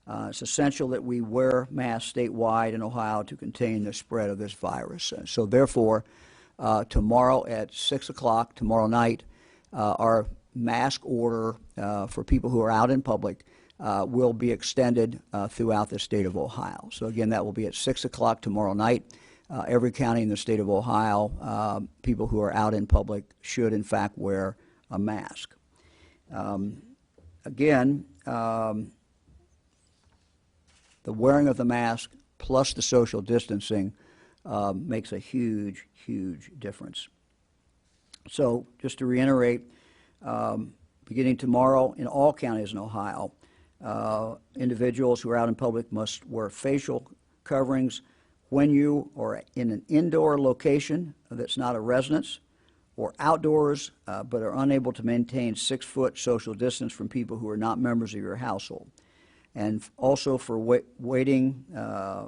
It's essential that we wear masks statewide in Ohio to contain the spread of this virus. So therefore, tomorrow at 6 o'clock, tomorrow night, our mask order for people who are out in public will be extended throughout the state of Ohio. So again, that will be at 6 o'clock tomorrow night. Every county in the state of Ohio, people who are out in public should in fact wear a mask. Again, the wearing of the mask plus the social distancing makes a huge, huge difference. So just to reiterate, beginning tomorrow in all counties in Ohio, individuals who are out in public must wear facial coverings when you are in an indoor location that's not a residence, or outdoors but are unable to maintain 6-foot social distance from people who are not members of your household. And also for waiting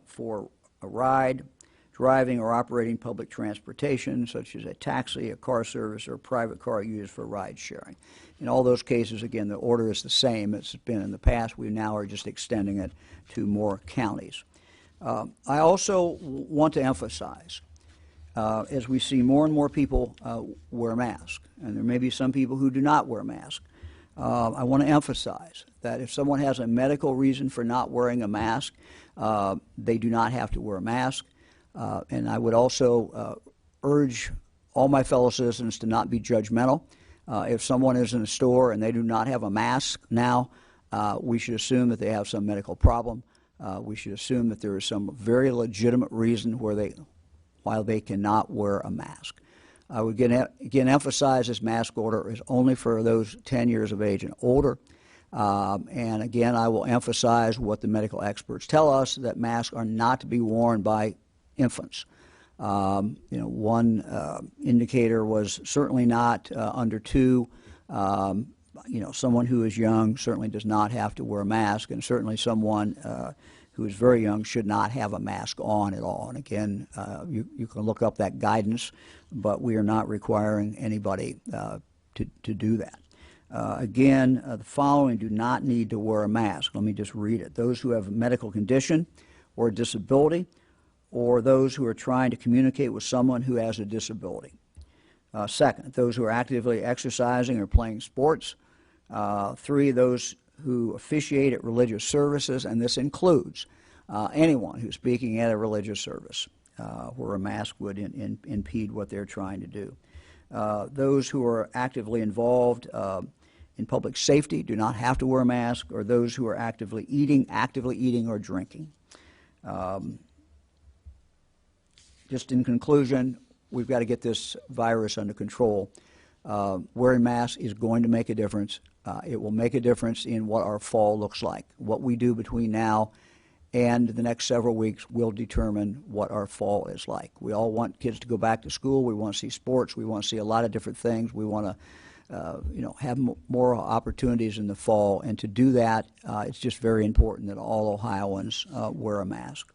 for a ride, driving or operating public transportation, such as a taxi, a car service, or a private car used for ride sharing. In all those cases, again, the order is the same as it's been in the past. We now are just extending it to more counties. I also want to emphasize, as we see more and more people wear masks, and there may be some people who do not wear masks, I want to emphasize that if someone has a medical reason for not wearing a mask, they do not have to wear a mask. And I would also urge all my fellow citizens to not be judgmental. If someone is in a store and they do not have a mask now, we should assume that they have some medical problem. We should assume that there is some very legitimate reason why they cannot wear a mask. I would again emphasize this mask order is only for those 10 years of age and older. And again, I will emphasize what the medical experts tell us, that masks are not to be worn by infants. One indicator was certainly not under 2. Someone who is young certainly does not have to wear a mask, and certainly someone who is very young should not have a mask on at all. And again, you can look up that guidance, but we are not requiring anybody to do that. Again, the following do not need to wear a mask. Let me just read it. Those who have a medical condition or a disability, or those who are trying to communicate with someone who has a disability. Second, those who are actively exercising or playing sports. 3, those who officiate at religious services, and this includes anyone who's speaking at a religious service where a mask would impede what they're trying to do. Those who are actively involved in public safety do not have to wear a mask, or those who are actively eating or drinking. Just in conclusion, we've got to get this virus under control. Wearing masks is going to make a difference. It will make a difference in what our fall looks like. What we do between now and the next several weeks will determine what our fall is like. We all want kids to go back to school. We want to see sports. We want to see a lot of different things. We want to have more opportunities in the fall. And to do that, it's just very important that all Ohioans wear a mask.